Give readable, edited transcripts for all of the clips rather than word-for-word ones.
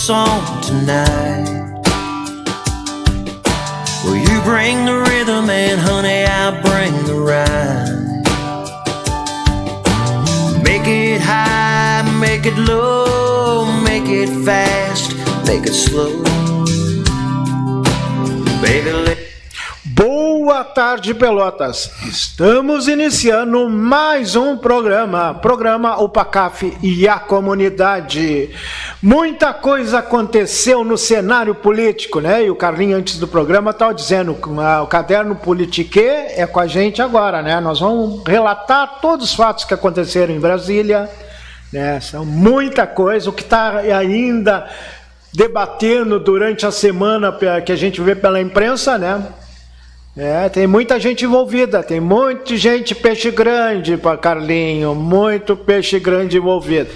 song tonight. Well, you bring the rhythm and honey, I bring the rhyme. Make it high, make it low, make it fast, make it slow. Baby, Boa tarde, Pelotas. Estamos iniciando mais um programa UPACAF e a comunidade. Muita coisa aconteceu no cenário político, né? E o Carlinho, antes do programa, estava dizendo que o caderno Politique é com a gente agora, né? Nós vamos relatar todos os fatos que aconteceram em Brasília, né? São muita coisa, o que está ainda debatendo durante a semana que a gente vê pela imprensa, né? Tem muita gente envolvida, tem muita gente peixe grande para Carlinho, muito peixe grande envolvido.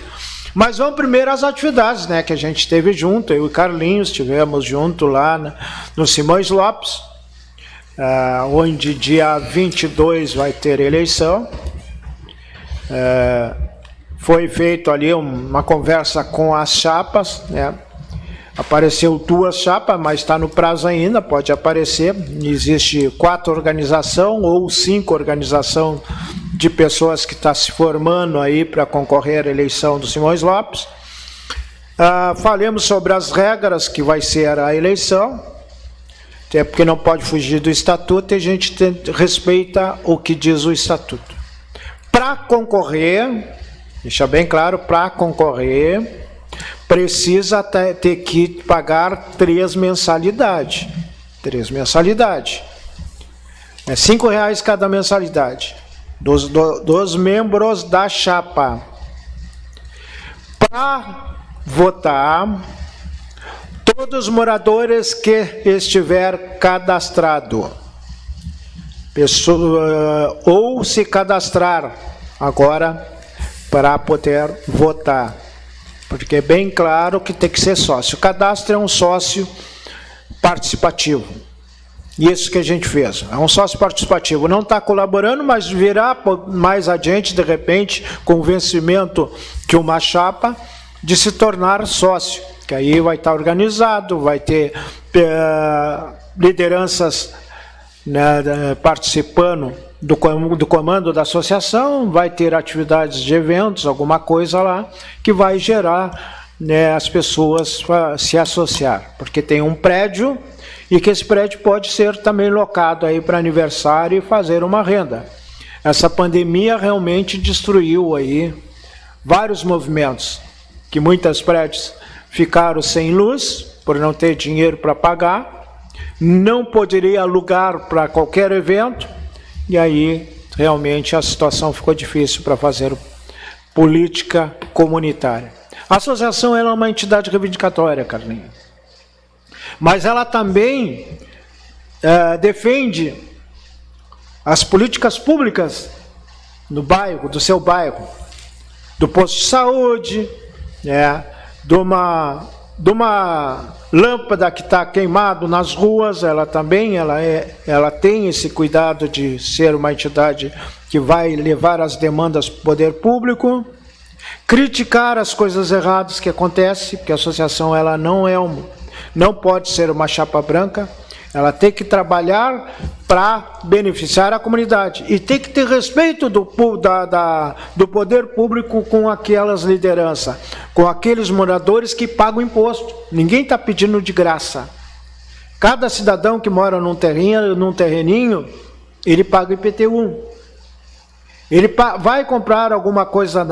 Mas vamos primeiro às atividades, né, que a gente esteve junto, eu e Carlinhos estivemos junto lá no Simões Lopes, onde dia 22 vai ter eleição. Foi feito ali uma conversa com as chapas, né? Apareceu 2 chapas, mas está no prazo ainda, pode aparecer. Existe 4 organizações ou 5 organizações de pessoas que estão se formando aí para concorrer à eleição do Simões Lopes. Falamos sobre as regras que vai ser a eleição, até porque não pode fugir do estatuto e a gente respeita o que diz o estatuto. Para concorrer, deixa bem claro, para concorrer precisa ter que pagar 3 mensalidades. 3 mensalidades. É R$5 cada mensalidade. Dos membros da chapa. Para votar, todos os moradores que estiver cadastrado, ou se cadastrar agora para poder votar. Porque é bem claro que tem que ser sócio. O cadastro é um sócio participativo. Isso que a gente fez. É um sócio participativo. Não está colaborando, mas virá mais adiante, de repente, com o vencimento de uma chapa, de se tornar sócio. Que aí vai estar organizado, vai ter lideranças, né, participando do comando da associação, vai ter atividades de eventos, alguma coisa lá, que vai gerar, né, as pessoas se associar, porque tem um prédio e que esse prédio pode ser também locado aí para aniversário e fazer uma renda. Essa pandemia realmente destruiu aí vários movimentos, que muitos prédios ficaram sem luz, por não ter dinheiro para pagar, não poderia alugar para qualquer evento, e aí realmente a situação ficou difícil para fazer política comunitária. A associação é uma entidade reivindicatória, Carlinhos, mas ela também defende as políticas públicas no bairro, do seu bairro, do posto de saúde, né, de uma lâmpada que está queimado nas ruas. Ela também ela tem esse cuidado de ser uma entidade que vai levar as demandas para o poder público, criticar as coisas erradas que acontecem, porque a associação ela não pode ser uma chapa branca, ela tem que trabalhar para beneficiar a comunidade e tem que ter respeito do poder público com aquelas lideranças, com aqueles moradores que pagam imposto. Ninguém está pedindo de graça. Cada cidadão que mora num terreninho, ele paga IPTU. Ele vai comprar alguma coisa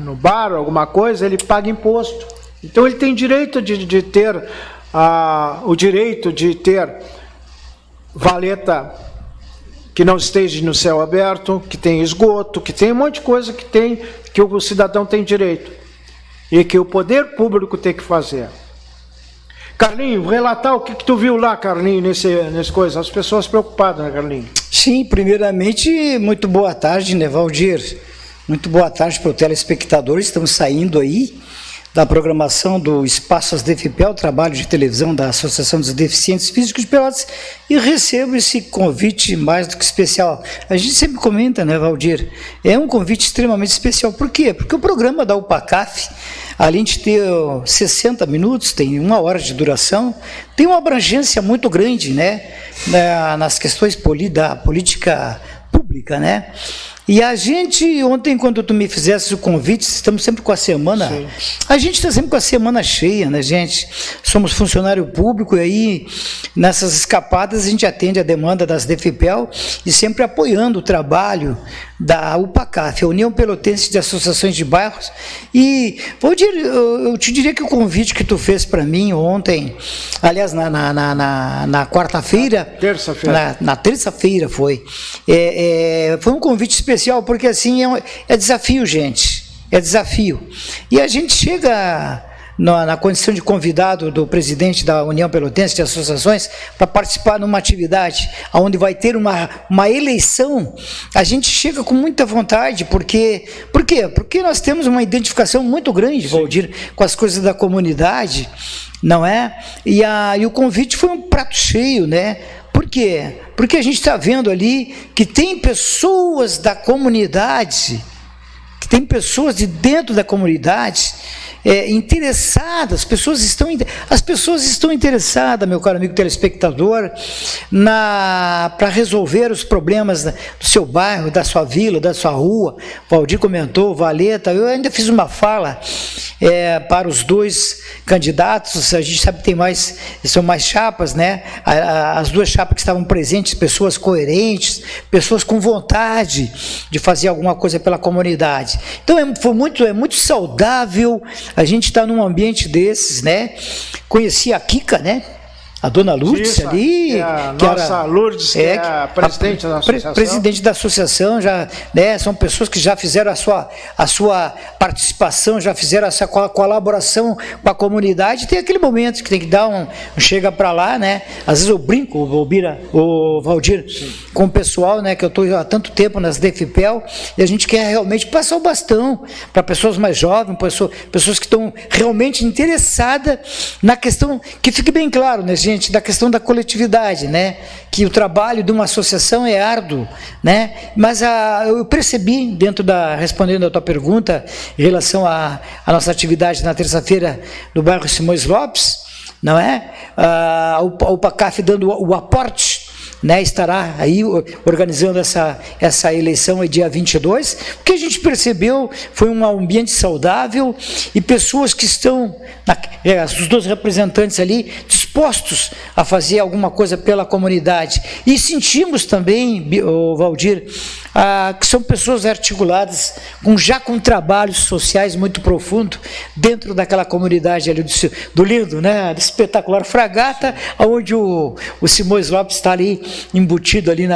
no bar, alguma coisa, ele paga imposto. Então ele tem direito de ter o direito de ter valeta que não esteja no céu aberto, que tem esgoto, que tem um monte de coisa que o cidadão tem direito e que o poder público tem que fazer. Carlinho, relatar o que tu viu lá, Carlinho, nesse coisa, as pessoas preocupadas, né, Carlinho? Sim, primeiramente, muito boa tarde, né, Valdir? Muito boa tarde para o telespectador. Estamos saindo aí da programação do Espaço ASDEFIPEL, trabalho de televisão da Associação dos Deficientes Físicos de Pelotas, e recebo esse convite mais do que especial. A gente sempre comenta, né, Valdir? É um convite extremamente especial. Por quê? Porque o programa da UPACAF além de ter 60 minutos, tem 1 hora de duração, tem uma abrangência muito grande, né, nas questões da política pública, né? E a gente, ontem, quando tu me fizesse o convite, estamos sempre com a semana, sim, a gente está sempre com a semana cheia, né, gente? Somos funcionário público e aí, nessas escapadas, a gente atende a demanda das DFPEL e sempre apoiando o trabalho da UPACAF, a União Pelotense de Associações de Bairros. E eu te diria que o convite que tu fez para mim ontem, aliás, na quarta-feira, terça-feira, na terça-feira foi um convite especial, porque assim é desafio, gente, é desafio. E a gente chega na condição de convidado do presidente da União Pelotense de Associações para participar numa atividade onde vai ter uma eleição. A gente chega com muita vontade, por quê? Porque nós temos uma identificação muito grande, Valdir, com as coisas da comunidade, não é? E o convite foi um prato cheio, né? Por quê? Porque a gente está vendo ali que tem pessoas da comunidade, que tem pessoas de dentro da comunidade interessadas, as pessoas estão interessadas, meu caro amigo telespectador, para resolver os problemas do seu bairro, da sua vila, da sua rua. O Valdir comentou, Valeta, eu ainda fiz uma fala para os dois candidatos. A gente sabe que são mais chapas, né? As duas chapas que estavam presentes, pessoas coerentes, pessoas com vontade de fazer alguma coisa pela comunidade. Então é muito saudável a gente estar num ambiente desses, né? Conheci a Kika, né? A dona Lourdes ali, Lourdes, que é a presidente da associação. Presidente da associação, já, né, são pessoas que já fizeram a sua participação, já fizeram essa colaboração com a comunidade. Tem aquele momento que tem que dar chega para lá, né? Às vezes eu brinco, o Valdir, sim, com o pessoal, né, que eu estou há tanto tempo nas DFPEL, e a gente quer realmente passar o bastão para pessoas mais jovens, pessoas que estão realmente interessadas na questão, que fique bem claro, né, gente, da questão da coletividade, né? Que o trabalho de uma associação é árduo, né? Mas eu percebi, respondendo a tua pergunta, em relação à nossa atividade na terça-feira no bairro Simões Lopes, não é? A UPACAF dando o aporte, né, estará aí organizando essa eleição dia 22, o que a gente percebeu foi um ambiente saudável e pessoas que estão, os dois representantes ali, dispostos a fazer alguma coisa pela comunidade. E sentimos também, Valdir, que são pessoas articuladas, já com trabalhos sociais muito profundos dentro daquela comunidade ali do lindo, né, do espetacular Fragata, onde o Simões Lopes está ali embutido ali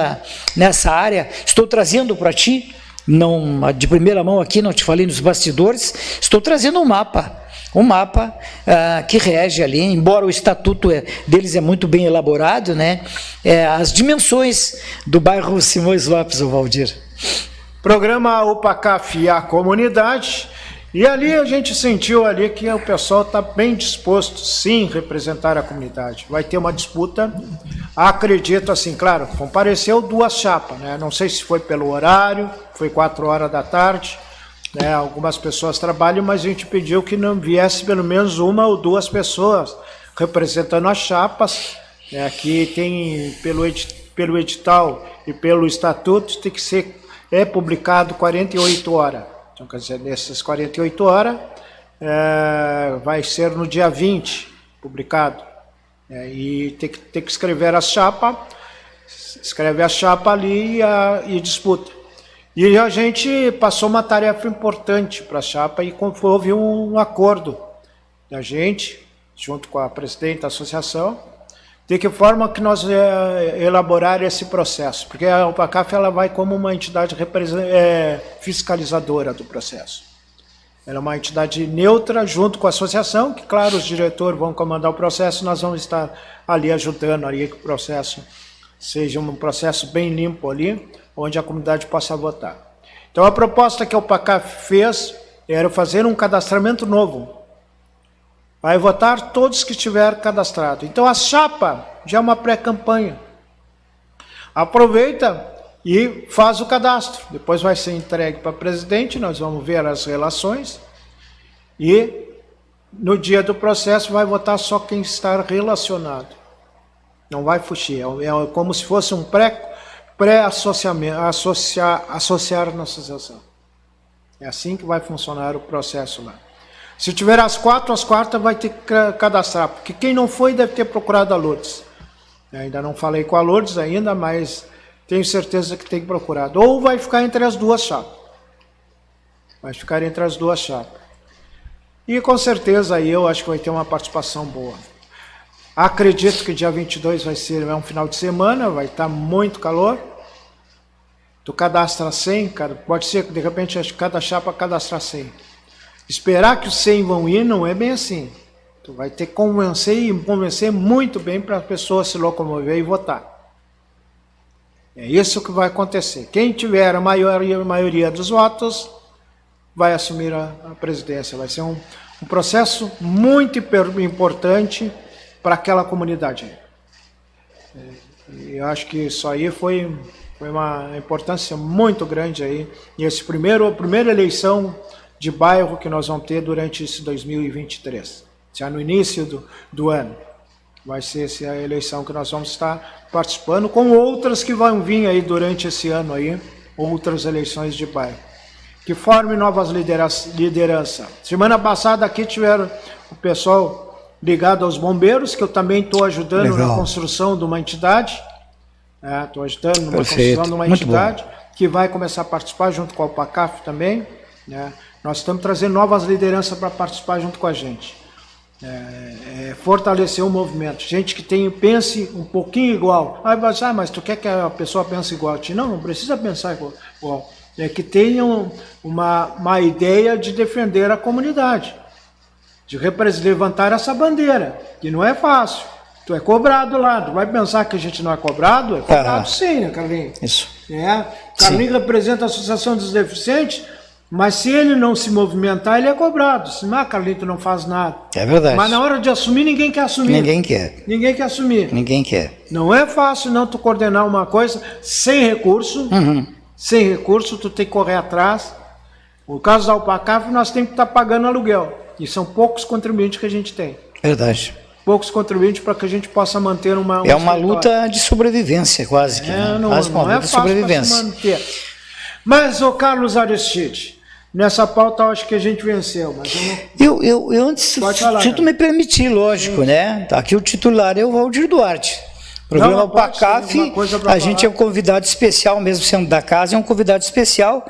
nessa área. Estou trazendo para ti, não de primeira mão aqui, não te falei nos bastidores, estou trazendo um mapa que rege ali, embora o estatuto deles é muito bem elaborado, né? As dimensões do bairro Simões Lopes, o Valdir. Programa UPACAF e a comunidade. E ali a gente sentiu ali que o pessoal está bem disposto, sim, a representar a comunidade. Vai ter uma disputa, acredito assim, claro, compareceu 2 chapas, né? Não sei se foi pelo horário, foi 4 horas da tarde, né? Algumas pessoas trabalham, mas a gente pediu que não viesse pelo menos 1 ou 2 pessoas representando as chapas, né? Aqui tem, pelo edital e pelo estatuto, tem que ser publicado 48 horas. Então, quer dizer, nessas 48 horas, vai ser no dia 20 publicado. E tem que escrever a chapa, escreve a chapa ali e disputa. E a gente passou uma tarefa importante para a chapa e houve um acordo da gente, junto com a presidente da associação, de que forma que nós elaborar esse processo, porque a UPACAF ela vai como uma entidade fiscalizadora do processo. Ela é uma entidade neutra junto com a associação, que claro, os diretores vão comandar o processo, nós vamos estar ali ajudando ali que o processo seja um processo bem limpo ali, onde a comunidade possa votar. Então a proposta que a UPACAF fez era fazer um cadastramento novo. Vai votar todos que estiver cadastrado. Então a chapa já é uma pré-campanha. Aproveita e faz o cadastro. Depois vai ser entregue para o presidente, nós vamos ver as relações. E no dia do processo vai votar só quem está relacionado. Não vai fugir. É como se fosse um pré-associamento, associar na associação. É assim que vai funcionar o processo lá. Se tiver às quartas vai ter que cadastrar, porque quem não foi deve ter procurado a Lourdes. Eu ainda não falei com a Lourdes ainda, mas tenho certeza que tem que procurar. Ou vai ficar entre as duas chapas. Vai ficar entre as duas chapas. E com certeza aí eu acho que vai ter uma participação boa. Acredito que dia 22 vai ser um final de semana, vai estar muito calor. Tu cadastra 100, cara, pode ser que de repente cada chapa cadastrar 100. Esperar que os 100 vão ir não é bem assim. Tu vai ter que convencer muito bem para a pessoa se locomover e votar. É isso que vai acontecer. Quem tiver a maioria dos votos vai assumir a presidência. Vai ser um processo muito importante para aquela comunidade. E eu acho que isso aí foi uma importância muito grande aí. E a primeira eleição de bairro que nós vamos ter durante esse 2023. Já no início do ano. Vai ser essa a eleição que nós vamos estar participando, com outras que vão vir aí durante esse ano aí, outras eleições de bairro. Que formem novas lideranças. Semana passada aqui tiveram o pessoal ligado aos bombeiros, que eu também estou ajudando na construção de uma entidade. Estou ajudando na construção de uma entidade que vai começar a participar junto com a UPACAF também. Nós estamos trazendo novas lideranças para participar junto com a gente. Fortalecer o movimento. Gente que pense um pouquinho igual. Mas tu quer que a pessoa pense igual a ti? Não precisa pensar igual. É que tenham uma ideia de defender a comunidade. De levantar essa bandeira, que não é fácil. Tu é cobrado lá, tu vai pensar que a gente não é cobrado? É cobrado sim, né, Carlinhos? Isso. Carlinhos representa a Associação dos Deficientes, mas se ele não se movimentar, ele é cobrado. Carlinhos, tu não faz nada. É verdade. Mas na hora de assumir, ninguém quer assumir. Ninguém quer. Ninguém quer assumir. Ninguém quer. Não é fácil não tu coordenar uma coisa sem recurso. Sem recurso, tu tem que correr atrás. No caso da UPACAF, nós temos que estar pagando aluguel. E são poucos contribuintes que a gente tem. Verdade. Poucos contribuintes para que a gente possa manter uma luta de sobrevivência, quase que. Não é fácil para se manter. Mas, o Carlos Aristide, nessa pauta eu acho que a gente venceu. Mas eu antes, se tu me permitir, lógico, né? Aqui o titular é o Valdir Duarte. Programa UPACAF, a gente é um convidado especial, mesmo sendo da casa, é um convidado especial.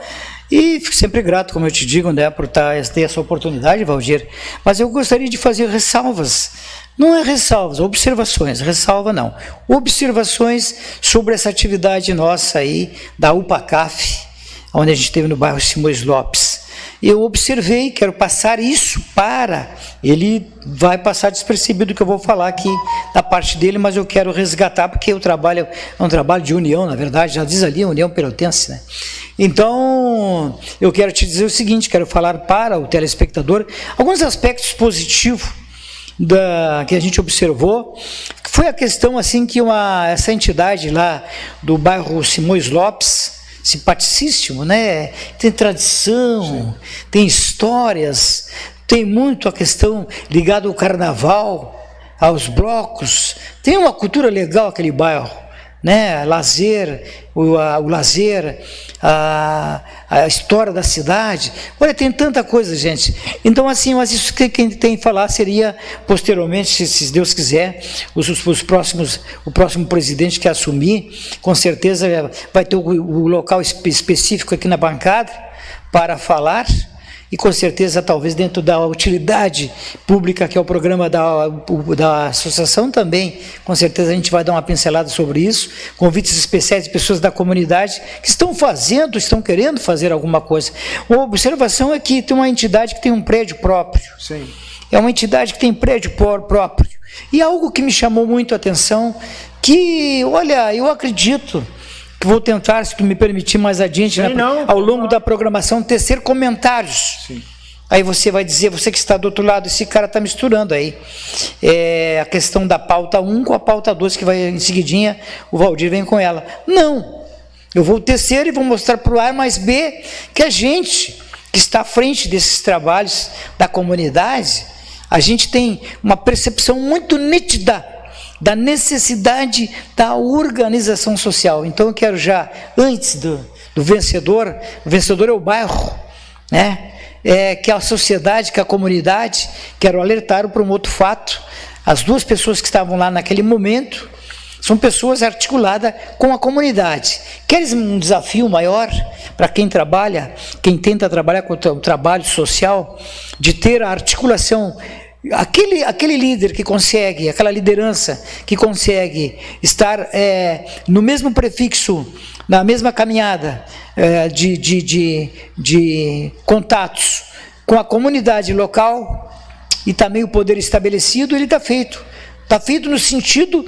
E fico sempre grato, como eu te digo, né, por ter essa oportunidade, Valdir. Mas eu gostaria de fazer ressalvas. Não é ressalvas, observações. Ressalva não. Observações sobre essa atividade nossa aí, da UPACAF, onde a gente esteve no bairro Simões Lopes. Eu observei, quero passar isso para... Ele vai passar despercebido o que eu vou falar aqui da parte dele, mas eu quero resgatar, porque o trabalho é um trabalho de união, na verdade, já diz ali, União Pelotense, né? Então, eu quero te dizer o seguinte, quero falar para o telespectador alguns aspectos positivos que a gente observou. Foi a questão assim que essa entidade lá do bairro Simões Lopes, simpaticíssimo, né? Tem tradição, sim, tem histórias, tem muito a questão ligada ao carnaval, aos blocos, tem uma cultura legal aquele bairro, né? Lazer, o lazer, a história da cidade. Olha, tem tanta coisa, gente. Então, assim, mas isso que quem tem que falar seria, posteriormente, se Deus quiser, o próximo presidente que assumir, com certeza vai ter o local específico aqui na bancada para falar. E com certeza, talvez dentro da utilidade pública, que é o programa da associação também, com certeza a gente vai dar uma pincelada sobre isso, convites especiais de pessoas da comunidade que estão querendo fazer alguma coisa. Uma observação é que tem uma entidade que tem um prédio próprio. Sim. É uma entidade que tem prédio próprio. E algo que me chamou muito a atenção, que, olha, eu acredito... Vou tentar, se tu me permitir mais adiante, ao longo da programação, tecer comentários. Sim. Aí você vai dizer, você que está do outro lado, esse cara está misturando aí. A questão da pauta 1 com a pauta 2, que vai em seguidinha, o Valdir vem com ela. Não, eu vou tecer e vou mostrar para o A mais B que a gente que está à frente desses trabalhos da comunidade, a gente tem uma percepção muito nítida da necessidade da organização social. Então eu quero já, antes do vencedor, o vencedor é o bairro, né? Que é a sociedade, que é a comunidade. Quero alertar para um outro fato: as duas pessoas que estavam lá naquele momento são pessoas articuladas com a comunidade. Queres um desafio maior para quem trabalha, quem tenta trabalhar com o trabalho social, de ter a articulação, aquele líder que consegue, aquela liderança que consegue estar no mesmo prefixo, na mesma caminhada de contatos com a comunidade local e também o poder estabelecido, ele está feito. Está feito no sentido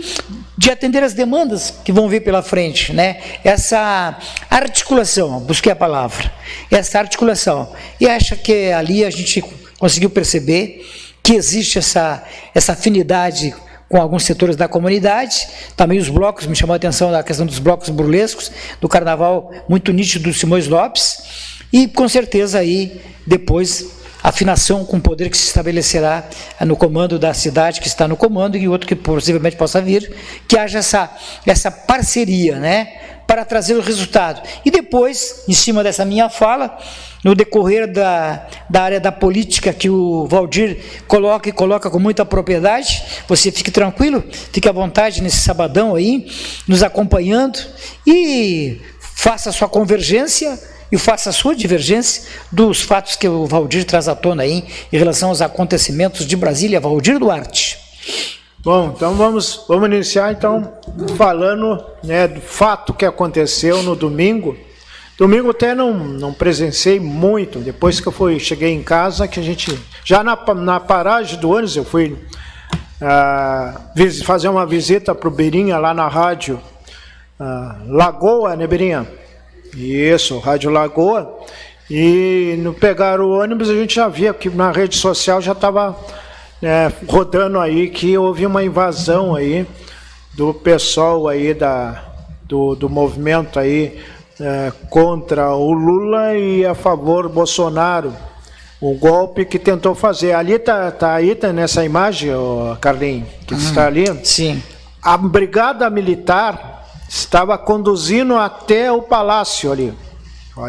de atender as demandas que vão vir pela frente, né? Essa articulação, busquei a palavra, essa articulação. E acho que ali a gente conseguiu perceber que existe essa afinidade com alguns setores da comunidade. Também os blocos, me chamou a atenção a questão dos blocos burlescos, do carnaval muito nítido do Simões Lopes, e com certeza aí depois afinação com o poder que se estabelecerá no comando da cidade, que está no comando, e outro que possivelmente possa vir, que haja essa parceria, né, para trazer o resultado. E depois, em cima dessa minha fala, no decorrer da área da política que o Valdir coloca com muita propriedade, você fique tranquilo, fique à vontade nesse sabadão aí, nos acompanhando, e faça a sua convergência e faça a sua divergência dos fatos que o Valdir traz à tona aí, em relação aos acontecimentos de Brasília. Valdir Duarte. Bom, então vamos iniciar então falando, né, do fato que aconteceu no domingo. Domingo até não presenciei muito, depois que eu cheguei em casa, que a gente, já na paragem do ônibus, eu fui fazer uma visita para o Beirinha, lá na rádio Lagoa, né, Beirinha? Isso, Rádio Lagoa. E no pegar o ônibus, a gente já via que na rede social já estava rodando aí que houve uma invasão aí do pessoal aí do movimento aí contra o Lula e a favor do Bolsonaro, o golpe que tentou fazer. Ali tá nessa imagem, Carlinhos, que está ali. Sim. A brigada militar estava conduzindo até o palácio ali, ó.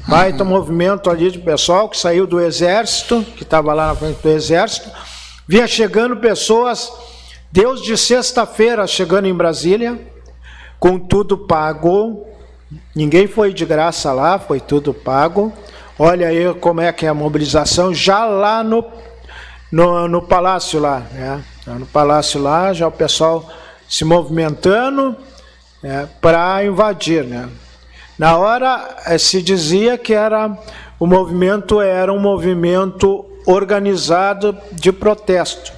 Baita movimento ali de pessoal que saiu do exército, que estava lá na frente do exército, vinha chegando pessoas, Deus de sexta-feira chegando em Brasília, com tudo pago, ninguém foi de graça lá, foi tudo pago. Olha aí como é que é a mobilização, já lá no palácio lá, né? No palácio lá, já o pessoal se movimentando para invadir, né? Na hora se dizia que o movimento era um movimento organizado de protesto.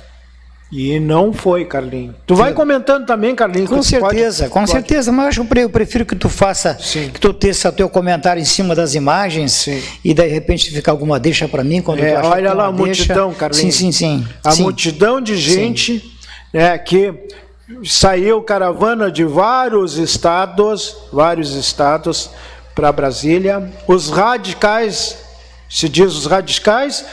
E não foi, Carlinhos. Tu vai comentando também, Carlinhos? Com certeza, certeza, mas eu prefiro que tu faça, sim, que tu teça o teu comentário em cima das imagens, sim, e de repente fica alguma deixa para mim quando tu achar olha lá a multidão, Carlinhos. Sim. A multidão de gente, que saiu caravana de vários estados para Brasília. Os radicais, se diz os radicais,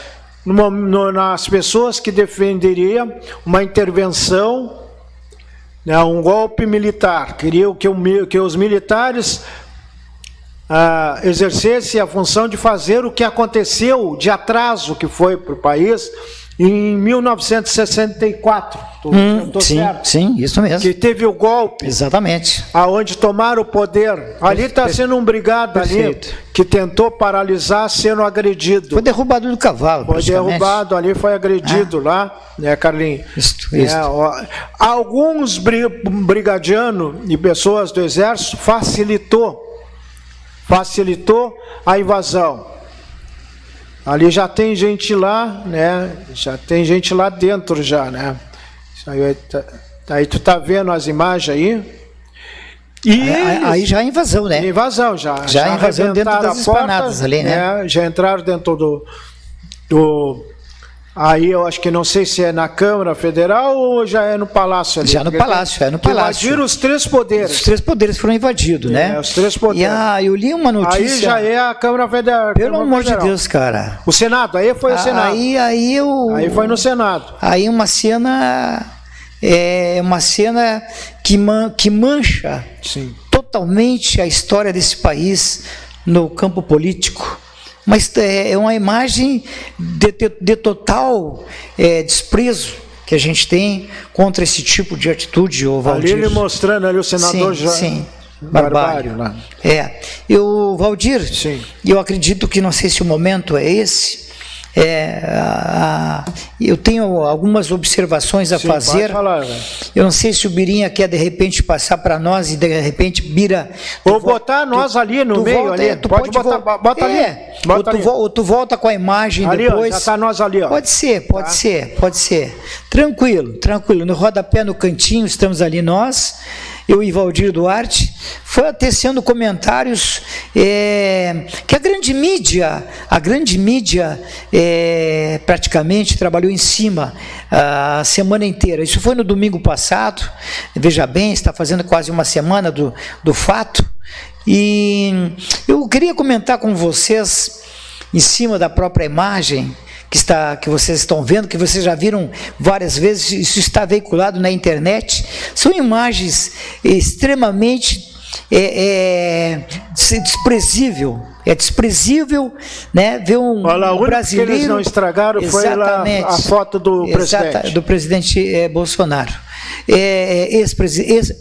nas pessoas que defenderiam uma intervenção, um golpe militar. Queriam que os militares exercessem a função de fazer o que aconteceu de atraso que foi para o país em 1964, sim, isso mesmo. Que teve o golpe. Exatamente. Aonde tomaram o poder. Ali está sendo um brigado ali que tentou paralisar sendo agredido. Foi derrubado do cavalo. Foi derrubado ali, foi agredido lá, né, Carlinhos? Isso. Alguns brigadianos e pessoas do exército facilitou a invasão. Ali já tem gente lá, né? Já tem gente lá dentro já, né? Aí tu tá vendo as imagens aí. E aí já é invasão, né? Invasão já. Já é invasão dentro das esplanadas ali, né? Já entraram dentro Aí eu acho que não sei se é na Câmara Federal ou já é no Palácio ali. Já no Palácio, é no Palácio. Invadiram os 3 poderes. Os 3 poderes foram invadidos, né? Os 3 poderes. E eu li uma notícia... Aí já é a Câmara Federal. Pelo amor de Deus, cara. O Senado, aí foi o Senado. Aí foi no Senado. Aí uma cena... É uma cena que mancha totalmente a história desse país no campo político. Mas é uma imagem de total desprezo que a gente tem contra esse tipo de atitude, o Valdir. Ali ele mostrando ali o senador Barbário. Lá. O Valdir, eu acredito que, não sei se o momento é esse, eu tenho algumas observações a fazer. Pode falar, eu não sei se o Birinha quer de repente passar para nós e de repente Bira... Ou botar nós ali no meio. Pode botar, bota ali. Ou tu volta com a imagem ali, depois. Já está nós ali. Ó. Pode ser. Tranquilo. No rodapé, no cantinho, estamos ali nós. Eu e Valdir Duarte, foi tecendo comentários que a grande mídia praticamente trabalhou em cima a semana inteira. Isso foi no domingo passado, veja bem, está fazendo quase uma semana do fato, e eu queria comentar com vocês, em cima da própria imagem, que vocês estão vendo, que vocês já viram várias vezes, isso está veiculado na internet, são imagens extremamente desprezível. É desprezível, né, ver um brasileiro... que eles não estragaram foi lá a foto do presidente. Do presidente Bolsonaro. Ex-presidente.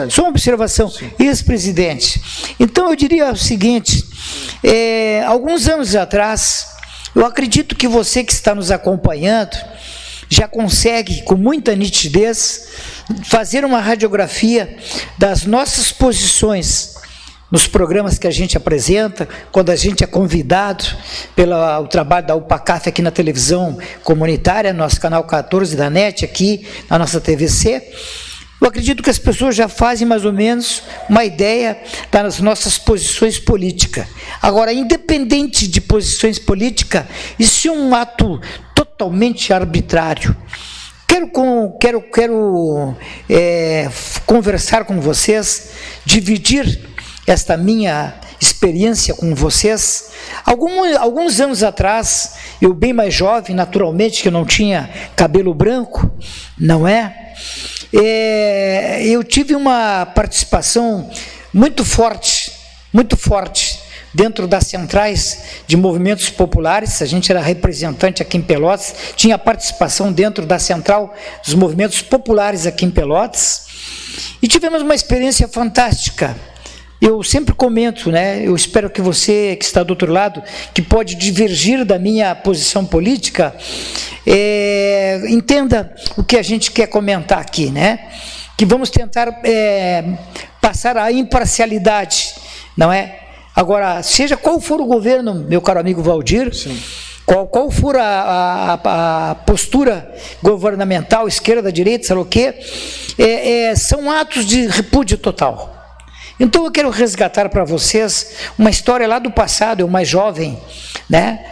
Só uma observação, ex-presidente. Então eu diria o seguinte, alguns anos atrás, eu acredito que você que está nos acompanhando já consegue, com muita nitidez, fazer uma radiografia das nossas posições nos programas que a gente apresenta, quando a gente é convidado pelo trabalho da UPACAF aqui na televisão comunitária, nosso canal 14 da NET, aqui na nossa TVC. Eu acredito que as pessoas já fazem mais ou menos uma ideia das nossas posições políticas. Agora, independente de posições políticas, isso é um ato totalmente arbitrário. Quero conversar com vocês, dividir esta minha experiência com vocês. Alguns anos atrás, eu bem mais jovem, naturalmente, que eu não tinha cabelo branco, não é? Eu tive uma participação muito forte dentro das centrais de movimentos populares. A gente era representante aqui em Pelotas, tinha participação dentro da central dos movimentos populares aqui em Pelotas, e tivemos uma experiência fantástica. Eu sempre comento, né? Eu espero que você que está do outro lado, que pode divergir da minha posição política, entenda o que a gente quer comentar aqui, né? Que vamos tentar passar a imparcialidade, não é? Agora, seja qual for o governo, meu caro amigo Valdir, qual for a postura governamental, esquerda, direita, sei lá o quê, são atos de repúdio total. Então eu quero resgatar para vocês uma história lá do passado, eu mais jovem, né?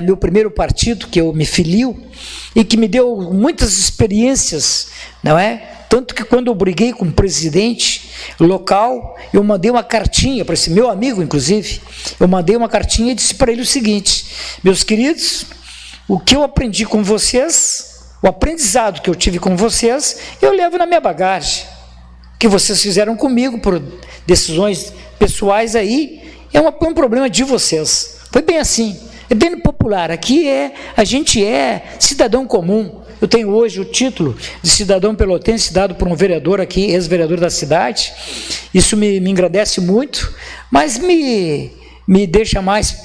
Meu primeiro partido, que eu me filio, e que me deu muitas experiências, não é? Tanto que quando eu briguei com o presidente local, eu mandei uma cartinha para esse meu amigo, inclusive, eu mandei uma cartinha e disse para ele o seguinte: meus queridos, o que eu aprendi com vocês, o aprendizado que eu tive com vocês, eu levo na minha bagagem. Que vocês fizeram comigo por decisões pessoais aí, é um problema de vocês. Foi bem assim, é bem popular. Aqui a gente é cidadão comum. Eu tenho hoje o título de cidadão pelotense dado por um vereador aqui, ex-vereador da cidade. Isso me engrandece muito, mas me deixa mais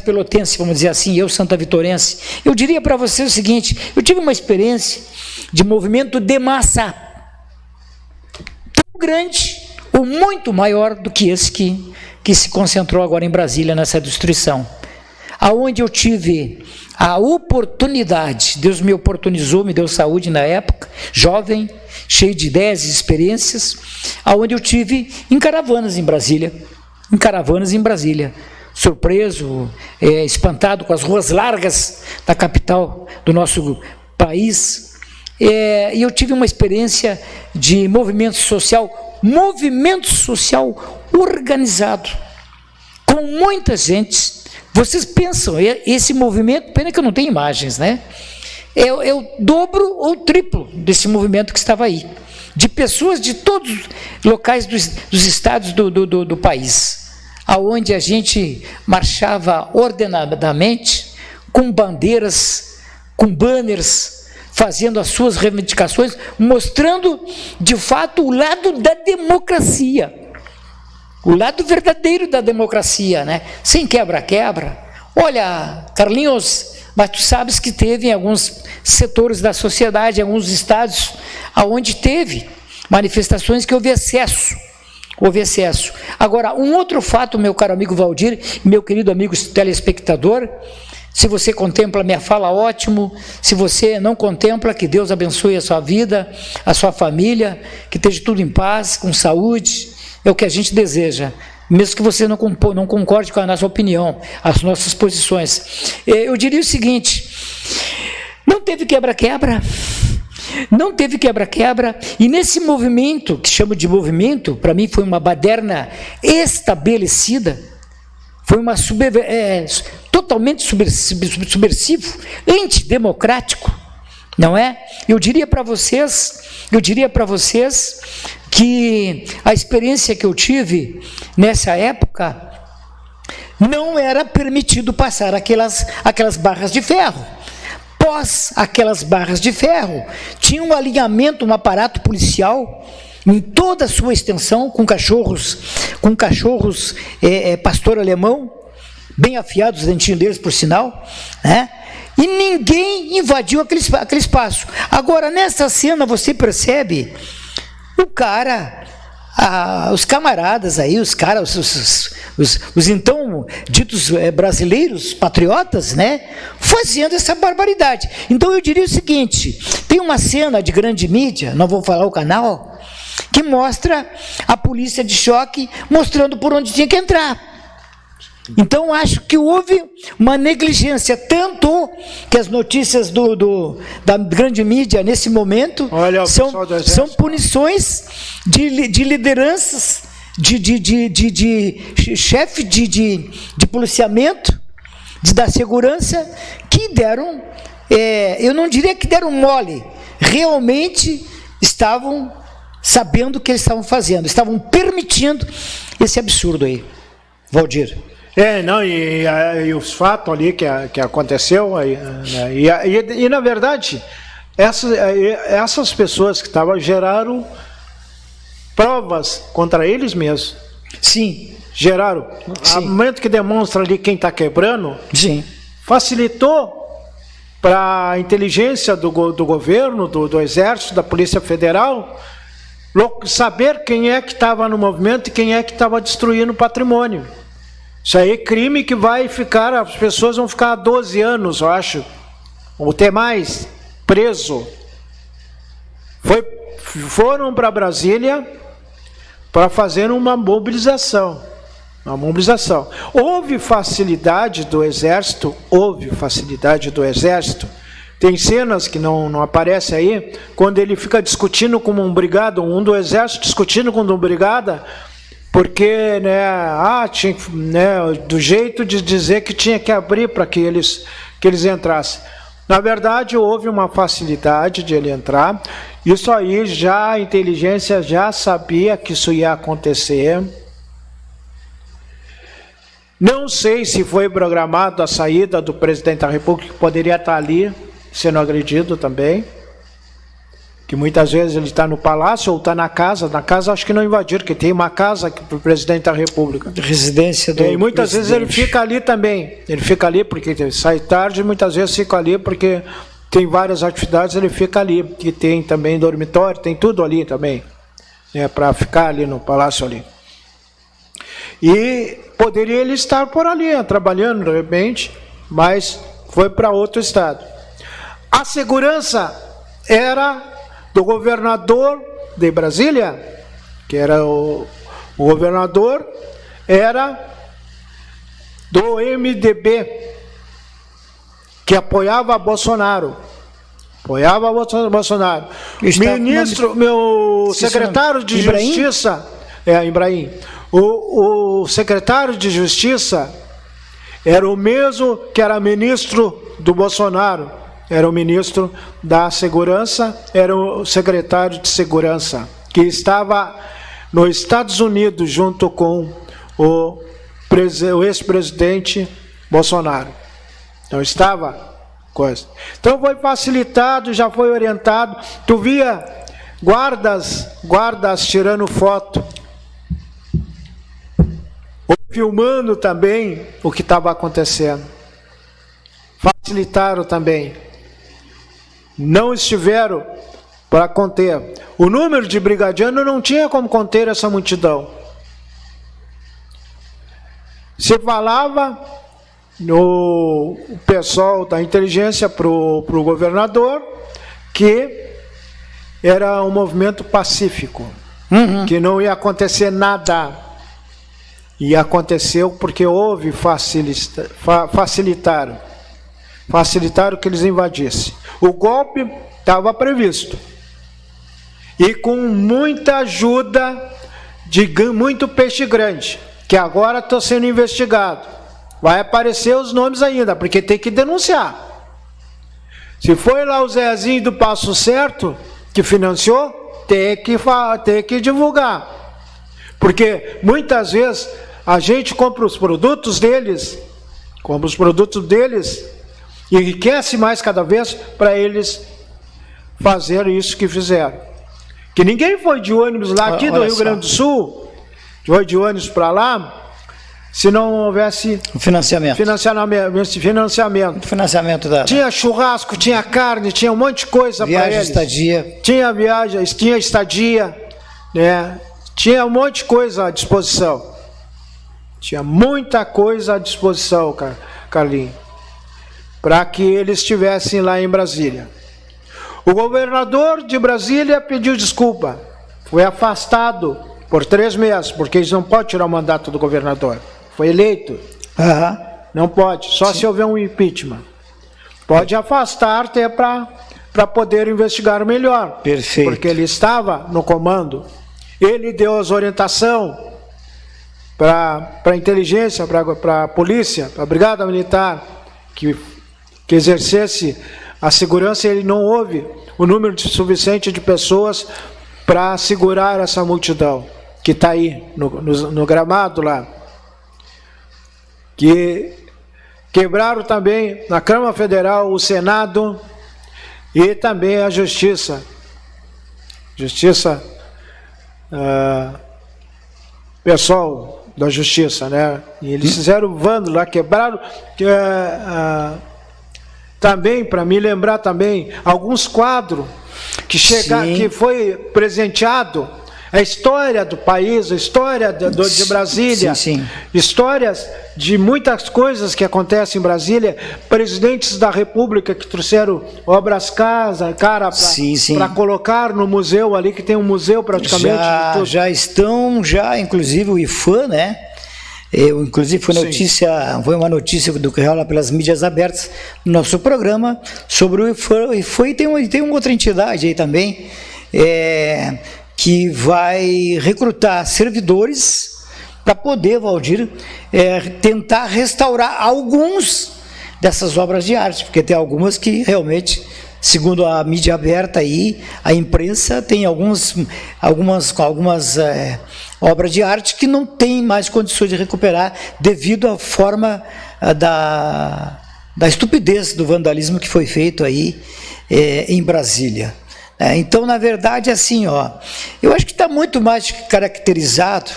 pelotense, vamos dizer assim, eu santa vitorense. Eu diria para você o seguinte: eu tive uma experiência de movimento de massa grande ou muito maior do que esse que se concentrou agora em Brasília, nessa destruição, aonde eu tive a oportunidade, Deus me oportunizou, me deu saúde na época, jovem, cheio de ideias e experiências, aonde eu tive em caravanas em Brasília, surpreso, espantado com as ruas largas da capital do nosso país. E eu tive uma experiência de movimento social organizado, com muita gente. Vocês pensam, esse movimento, pena que eu não tenho imagens, né? É o dobro ou triplo desse movimento que estava aí, de pessoas de todos os locais dos estados do país, aonde a gente marchava ordenadamente, com bandeiras, com banners, fazendo as suas reivindicações, mostrando de fato o lado da democracia, o lado verdadeiro da democracia, né? Sem quebra-quebra. Olha, Carlinhos, mas tu sabes que teve em alguns setores da sociedade, em alguns estados, aonde teve manifestações que houve excesso. Agora, um outro fato, meu caro amigo Valdir, meu querido amigo telespectador, se você contempla minha fala, ótimo. Se você não contempla, que Deus abençoe a sua vida, a sua família, que esteja tudo em paz, com saúde. É o que a gente deseja, mesmo que você não concorde com a nossa opinião, as nossas posições. Eu diria o seguinte: não teve quebra-quebra, e nesse movimento, que chamo de movimento, para mim foi uma baderna estabelecida, foi uma totalmente subversivo, antidemocrático, não é? Eu diria para vocês que a experiência que eu tive nessa época, não era permitido passar aquelas barras de ferro. Pós aquelas barras de ferro, tinha um alinhamento, um aparato policial em toda a sua extensão, com cachorros pastor alemão, bem afiados, os dentinhos deles, por sinal, né? E ninguém invadiu aquele espaço. Agora, nessa cena, você percebe o cara, os camaradas aí, os então ditos brasileiros, patriotas, né, fazendo essa barbaridade. Então eu diria o seguinte: tem uma cena de grande mídia, não vou falar o canal, que mostra a polícia de choque mostrando por onde tinha que entrar. Então acho que houve uma negligência, tanto que as notícias da grande mídia nesse momento são punições de lideranças, de chefe de policiamento, da segurança, que deram, eu não diria que deram mole, realmente estavam sabendo o que eles estavam fazendo, estavam permitindo esse absurdo aí, Valdir. E os fatos ali que aconteceu, e na verdade, essas pessoas que estavam geraram provas contra eles mesmos. Sim. Geraram. Sim. No momento que demonstra ali quem está quebrando, sim, facilitou para a inteligência do governo, do Exército, da Polícia Federal, saber quem é que estava no movimento e quem é que estava destruindo o patrimônio. Isso aí é crime que vai ficar, as pessoas vão ficar 12 anos, eu acho, ou até mais, preso. Foram para Brasília para fazer uma mobilização. Houve facilidade do Exército, Tem cenas que não aparecem aí, quando ele fica discutindo com um brigada, um do Exército discutindo com um brigada, porque tinha, do jeito de dizer que tinha que abrir para que eles entrassem. Na verdade, houve uma facilidade de ele entrar. Isso aí a inteligência já sabia que isso ia acontecer. Não sei se foi programado a saída do presidente da República, que poderia estar ali, sendo agredido também. Que muitas vezes ele está no palácio ou está na casa. Na casa acho que não invadiram, porque tem uma casa para o presidente da República. Residência do E muitas presidente. vezes ele fica ali também. Ele fica ali porque sai tarde, e muitas vezes fica ali porque tem várias atividades, ele fica ali. Que tem também dormitório, tem tudo ali também, para ficar ali no palácio ali. E poderia ele estar por ali, trabalhando de repente, mas foi para outro estado. A segurança era do governador de Brasília, que era o governador, era do MDB, que apoiava Bolsonaro. Apoiava Bolsonaro. Ministro, meu secretário de Justiça, Ibrahim, o secretário de Justiça era o mesmo que era ministro do Bolsonaro, era o ministro da Segurança, era o secretário de Segurança, que estava nos Estados Unidos junto com o ex-presidente Bolsonaro. Então estava coisa. Então foi facilitado, já foi orientado. Tu via guardas tirando foto, ou filmando também o que estava acontecendo. Facilitaram também. Não estiveram para conter. O número de brigadianos não tinha como conter essa multidão. Se falava o pessoal da inteligência para o governador que era um movimento pacífico, que não ia acontecer nada. E aconteceu porque houve facilitaram que eles invadissem. O golpe estava previsto. E com muita ajuda de muito peixe grande, que agora está sendo investigado. Vai aparecer os nomes ainda, porque tem que denunciar. Se foi lá o Zezinho do Passo Certo, que financiou, tem que divulgar. Porque muitas vezes a gente compra os produtos deles, e enriquece mais cada vez para eles fazerem isso que fizeram. Que ninguém foi de ônibus lá, aqui do Rio Grande do Sul, foi de ônibus para lá, se não houvesse financiamento tinha churrasco, tinha carne, tinha um monte de coisa para eles. Estadia. Tinha viagem, tinha estadia, né? Tinha um monte de coisa à disposição. Tinha muita coisa à disposição, Carlinhos, para que eles estivessem lá em Brasília. O governador de Brasília pediu desculpa, foi afastado por 3 meses, porque eles não podem tirar o mandato do governador. Foi eleito. Não pode, só se houver um impeachment. Pode afastar até para poder investigar melhor. Perfeito. Porque ele estava no comando. Ele deu as orientações para a inteligência, para a polícia, para a brigada militar, que exercesse a segurança. Ele não houve o número suficiente de pessoas para segurar essa multidão que está aí no gramado lá. Que quebraram também na Câmara Federal, o Senado e também a Justiça. Pessoal da Justiça, né? E eles fizeram vândalo lá, quebraram. Também, para me lembrar também, alguns quadros que foi presenteado. A história do país, a história de Brasília, histórias de muitas coisas que acontecem em Brasília, presidentes da República que trouxeram obras para colocar no museu ali, que tem um museu praticamente. Inclusive o IFAM, né? Inclusive foi uma notícia do que rola pelas mídias abertas no nosso programa sobre o IFAM. E tem uma outra entidade aí também, que vai recrutar servidores para poder, Valdir, tentar restaurar alguns dessas obras de arte, porque tem algumas que realmente, segundo a mídia aberta aí, a imprensa tem algumas obras de arte que não tem mais condições de recuperar devido à forma da estupidez do vandalismo que foi feito aí em Brasília. Então, na verdade, assim, eu acho que está muito mais caracterizado.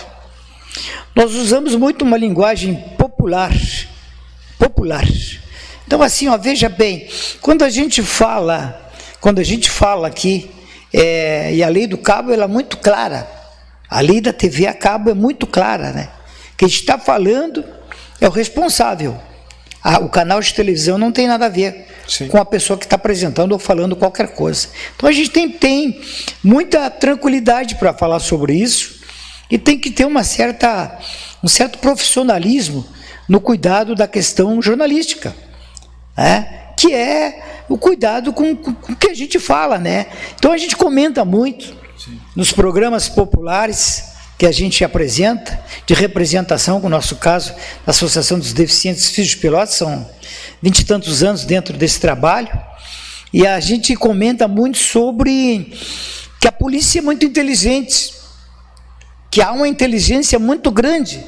Nós usamos muito uma linguagem popular. Então, assim, veja bem, quando a gente fala aqui, e a lei do cabo ela é muito clara, a lei da TV a cabo é muito clara, né? Quem está falando é o responsável. O canal de televisão não tem nada a ver com a pessoa que está apresentando ou falando qualquer coisa. Então a gente tem muita tranquilidade para falar sobre isso e tem que ter um certo profissionalismo no cuidado da questão jornalística, né? Que é o cuidado com o que a gente fala, né? Então a gente comenta muito nos programas populares que a gente apresenta, de representação, com o nosso caso, da Associação dos Deficientes Filhos de Pelotas, são 20 e tantos anos dentro desse trabalho, e a gente comenta muito sobre que a polícia é muito inteligente, que há uma inteligência muito grande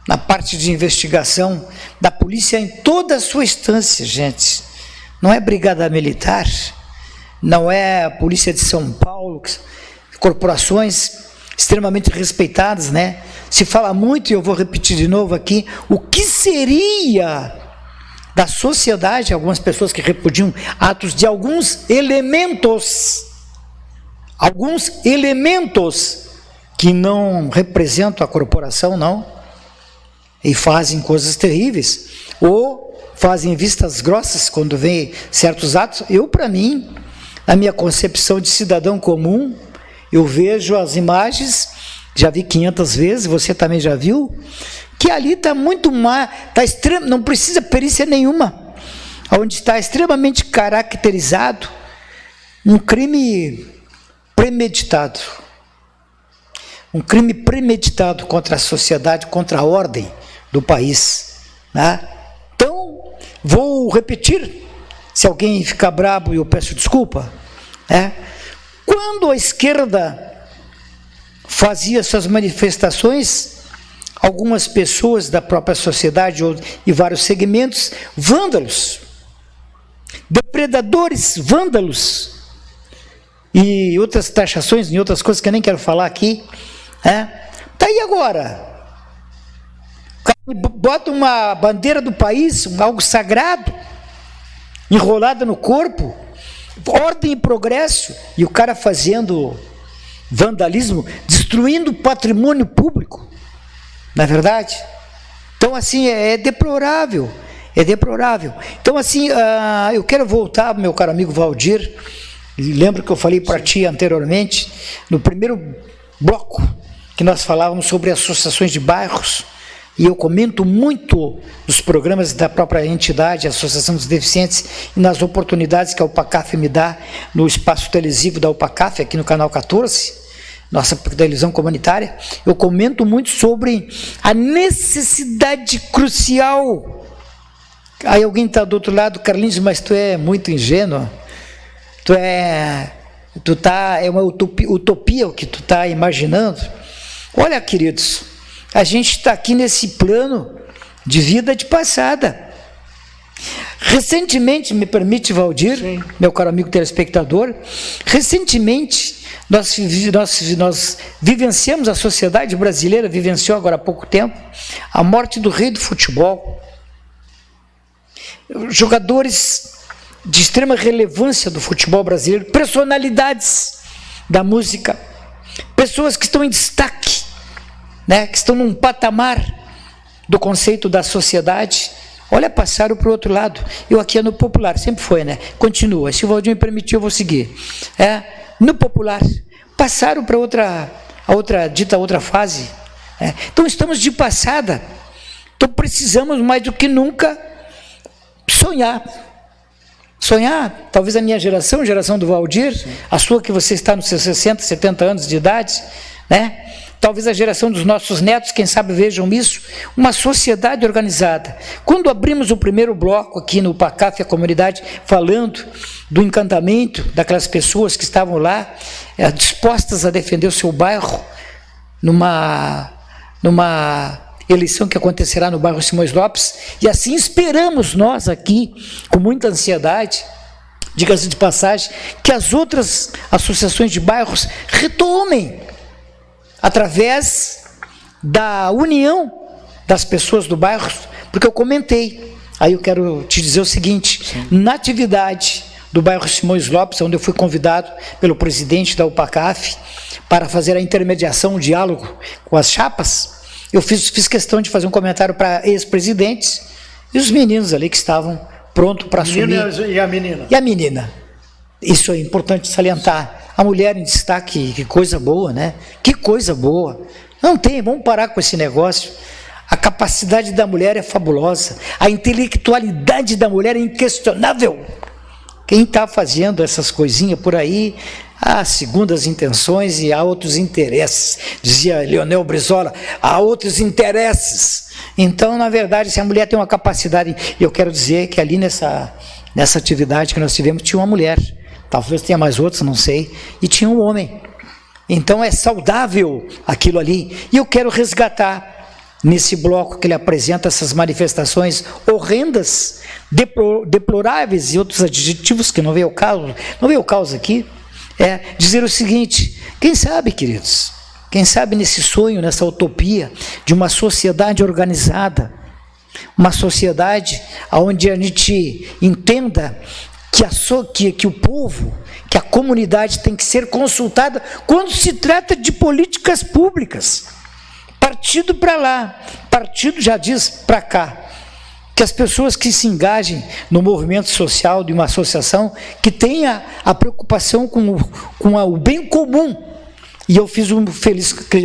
na parte de investigação da polícia em toda a sua instância, gente. Não é brigada militar, não é a polícia de São Paulo, corporações extremamente respeitadas, né? Se fala muito, e eu vou repetir de novo aqui, o que seria da sociedade, algumas pessoas que repudiam atos de alguns elementos que não representam a corporação, não, e fazem coisas terríveis, ou fazem vistas grossas quando vem certos atos. Eu, para mim, na minha concepção de cidadão comum, eu vejo as imagens, já vi 500 vezes, você também já viu, que ali está muito má, não precisa perícia nenhuma, onde está extremamente caracterizado um crime premeditado. Um crime premeditado contra a sociedade, contra a ordem do país, né? Então, vou repetir, se alguém ficar bravo, eu peço desculpa, né? Quando a esquerda fazia suas manifestações, algumas pessoas da própria sociedade e vários segmentos, vândalos, depredadores, vândalos, e outras taxações, e outras coisas que eu nem quero falar aqui, né? Tá aí agora, bota uma bandeira do país, algo sagrado, enrolada no corpo, ordem e progresso, e o cara fazendo vandalismo, destruindo patrimônio público, não é verdade? Então, assim, é deplorável, é deplorável. Então, assim, eu quero voltar, meu caro amigo Valdir, lembro que eu falei para ti anteriormente, no primeiro bloco, que nós falávamos sobre associações de bairros, e eu comento muito nos programas da própria entidade, a Associação dos Deficientes, e nas oportunidades que a UPACAF me dá no espaço televisivo da UPACAF, aqui no canal 14, nossa televisão comunitária, eu comento muito sobre a necessidade crucial. Aí alguém está do outro lado, Carlinhos, mas tu é muito ingênuo, é uma utopia o que tu está imaginando. Olha, queridos, a gente está aqui nesse plano de vida de passada. Recentemente, me permite, Valdir, sim, meu caro amigo telespectador, recentemente nós vivenciamos, a sociedade brasileira vivenciou agora há pouco tempo, a morte do rei do futebol. Jogadores de extrema relevância do futebol brasileiro, personalidades da música, pessoas que estão em destaque, né, que estão num patamar do conceito da sociedade. Olha, passaram para o outro lado. Eu aqui é no popular, sempre foi, né? Continua, se o Valdir me permitir, eu vou seguir. No popular, passaram para outra fase. Então, estamos de passada. Então, precisamos mais do que nunca sonhar. Sonhar, talvez a minha geração, a geração do Valdir, sim, a sua que você está nos seus 60, 70 anos de idade, né? Talvez a geração dos nossos netos, quem sabe vejam isso, uma sociedade organizada. Quando abrimos o primeiro bloco aqui no UPACAF, a comunidade, falando do encantamento daquelas pessoas que estavam lá, dispostas a defender o seu bairro, numa eleição que acontecerá no bairro Simões Lopes, e assim esperamos nós aqui, com muita ansiedade, diga-se de passagem, que as outras associações de bairros retomem, através da união das pessoas do bairro, porque eu comentei, aí eu quero te dizer o seguinte, sim, na atividade do bairro Simões Lopes, onde eu fui convidado pelo presidente da UPACAF para fazer a intermediação, o diálogo com as chapas, eu fiz questão de fazer um comentário para ex-presidentes e os meninos ali que estavam prontos para assumir. E a menina? E a menina. Isso é importante salientar. A mulher em destaque, que coisa boa, né? Que coisa boa. Não tem, vamos parar com esse negócio. A capacidade da mulher é fabulosa. A intelectualidade da mulher é inquestionável. Quem está fazendo essas coisinhas por aí, há segundas intenções e há outros interesses. Dizia Leonel Brizola, há outros interesses. Então, na verdade, se a mulher tem uma capacidade, eu quero dizer que ali nessa atividade que nós tivemos, tinha uma mulher, talvez tenha mais outros, não sei, e tinha um homem. Então é saudável aquilo ali. E eu quero resgatar nesse bloco que ele apresenta essas manifestações horrendas, deploráveis e outros adjetivos que não veio ao caso aqui, dizer o seguinte: quem sabe, queridos, quem sabe nesse sonho, nessa utopia de uma sociedade organizada, uma sociedade onde a gente entenda que o povo, que a comunidade tem que ser consultada quando se trata de políticas públicas. Partido para lá, partido já diz para cá. Que as pessoas que se engajem no movimento social de uma associação que tenha a preocupação com o bem comum. E eu fiz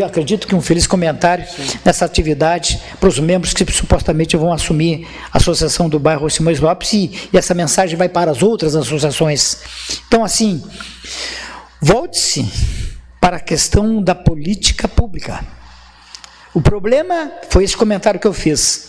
acredito que um feliz comentário nessa atividade para os membros que supostamente vão assumir a Associação do Bairro Simões Lopes, e essa mensagem vai para as outras associações. Então, assim, volte-se para a questão da política pública. O problema foi esse comentário que eu fiz.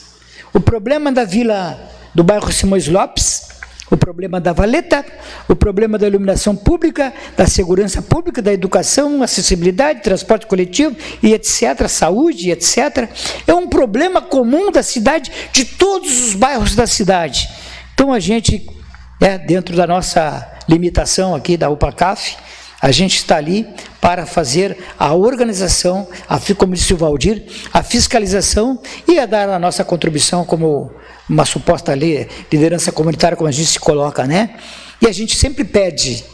O problema da vila do bairro Simões Lopes, o problema da valeta, o problema da iluminação pública, da segurança pública, da educação, acessibilidade, transporte coletivo e etc., saúde, etc., é um problema comum da cidade, de todos os bairros da cidade. Então a gente, dentro da nossa limitação aqui da UPACAF, a gente está ali para fazer a organização, como disse o Valdir, a fiscalização e a dar a nossa contribuição como uma suposta liderança comunitária, como a gente se coloca, né? E a gente sempre pede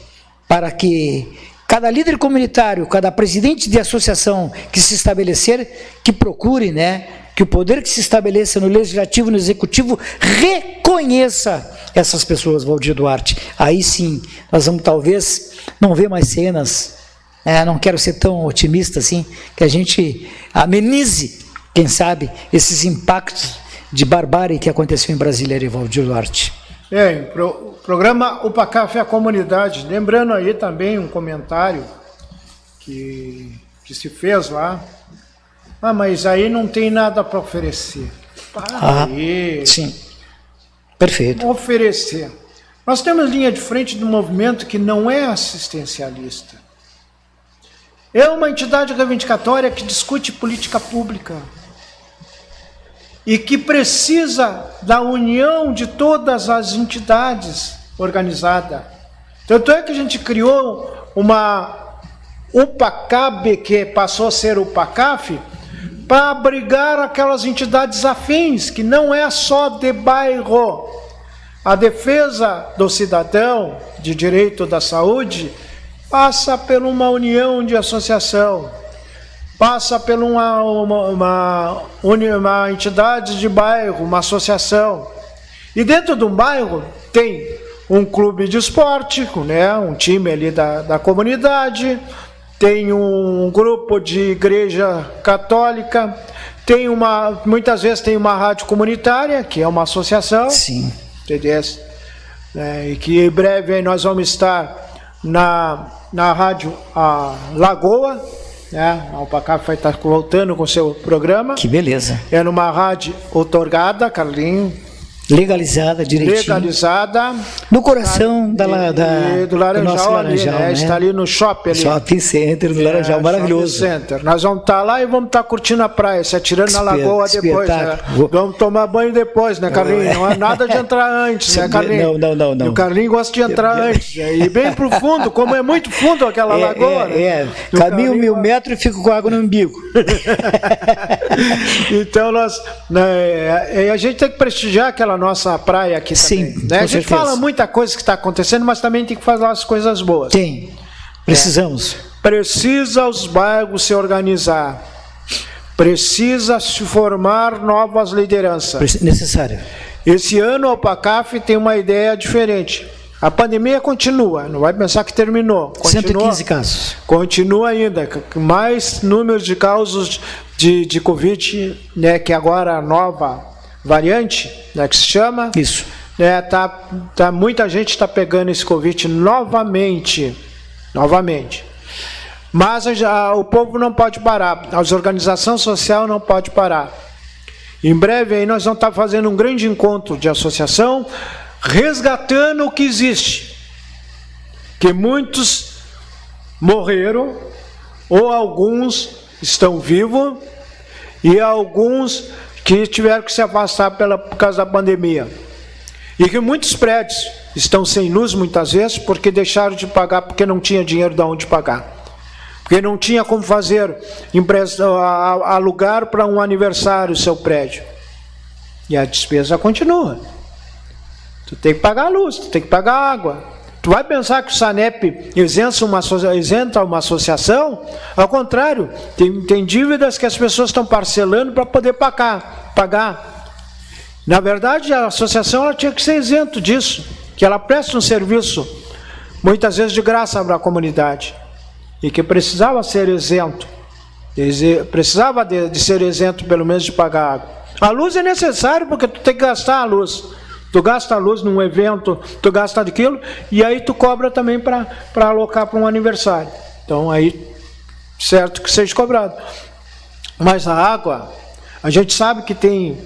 para que cada líder comunitário, cada presidente de associação que se estabelecer, que procure, né, que o poder que se estabeleça no legislativo e no executivo reconheça essas pessoas, Valdir Duarte. Aí sim, nós vamos talvez não ver mais cenas, não quero ser tão otimista assim, que a gente amenize, quem sabe, esses impactos de barbárie que aconteceu em Brasília, Valdir Duarte. O programa UPACAF é a comunidade. Lembrando aí também um comentário que se fez lá. Mas aí não tem nada para oferecer. Sim, perfeito. Oferecer. Nós temos linha de frente do movimento que não é assistencialista. É uma entidade reivindicatória que discute política pública e que precisa da união de todas as entidades organizadas. Tanto é que a gente criou uma UPACAB, que passou a ser UPACAF, para abrigar aquelas entidades afins, que não é só de bairro. A defesa do cidadão, de direito da saúde, passa por uma união de associação, passa por uma entidade de bairro, uma associação. E dentro de um bairro tem um clube de esporte, né, um time ali da comunidade, tem um grupo de igreja católica, muitas vezes tem uma rádio comunitária, que é uma associação. Sim. TDS, e que em breve nós vamos estar na rádio Lagoa, né? A UPACAF vai estar voltando com o seu programa. Que beleza. É numa rádio outorgada, Carlinhos. Legalizada, direitinho. Legalizada. No coração do Laranjal, ali, né? Né? Está ali no shopping. Shopping Center do Laranjal, maravilhoso. Center. Nós vamos estar lá e vamos estar curtindo a praia, se atirando na lagoa depois. Né? Vamos tomar banho depois, né, Carlinhos? Não é nada de entrar antes, né, Carlinhos? Não. O Carlinhos gosta de entrar antes. E bem pro fundo, como é muito fundo aquela lagoa. Caminho 1000 metros e fico com água no umbigo. Então, a gente tem que prestigiar aquela nossa praia aqui também. Sim, né? A gente certeza. fala muita coisa que está acontecendo, mas também tem que fazer as coisas boas. Tem. Precisamos. Precisa os bairros se organizar. Precisa se formar novas lideranças. Necessário. Esse ano a UPACAF tem uma ideia diferente. A pandemia continua, não vai pensar que terminou. Continua, 115 casos. Continua ainda, mais números de casos de Covid, né, que agora a nova variante, né, que se chama. Isso. Muita gente está pegando esse Covid novamente. Mas o povo não pode parar, a organização social não pode parar. Em breve aí nós vamos estar fazendo um grande encontro de associação, resgatando o que existe. Que muitos morreram, ou alguns estão vivos, e alguns que tiveram que se afastar por causa da pandemia. E que muitos prédios estão sem luz muitas vezes porque deixaram de pagar, porque não tinha dinheiro de onde pagar. Porque não tinha como fazer, alugar para um aniversário o seu prédio. E a despesa continua. Tu tem que pagar a luz, tu tem que pagar a água. Tu vai pensar que o SANEP isenta uma associação? Ao contrário, tem dívidas que as pessoas estão parcelando para poder pagar. Na verdade, a associação ela tinha que ser isento disso, que ela presta um serviço, muitas vezes de graça para a comunidade, e que precisava ser isento, precisava de ser isento pelo menos de pagar água. A luz é necessário porque tu tem que gastar a luz. Tu gasta a luz num evento, tu gasta daquilo, e aí tu cobra também para alocar para um aniversário. Então aí, certo que seja cobrado. Mas a água, a gente sabe que tem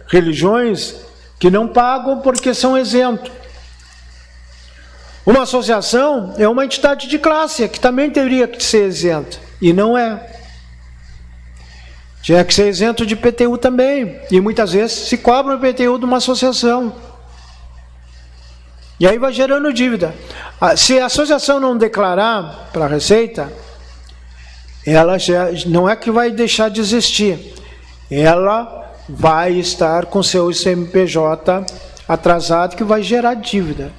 religiões que não pagam porque são isentos. Uma associação é uma entidade de classe que também teria que ser isenta, e não é. Tinha que ser isento de IPTU também, e muitas vezes se cobra o IPTU de uma associação. E aí vai gerando dívida. Se a associação não declarar para a Receita, ela já não é que vai deixar de existir, ela vai estar com seu ICMPJ atrasado, que vai gerar dívida.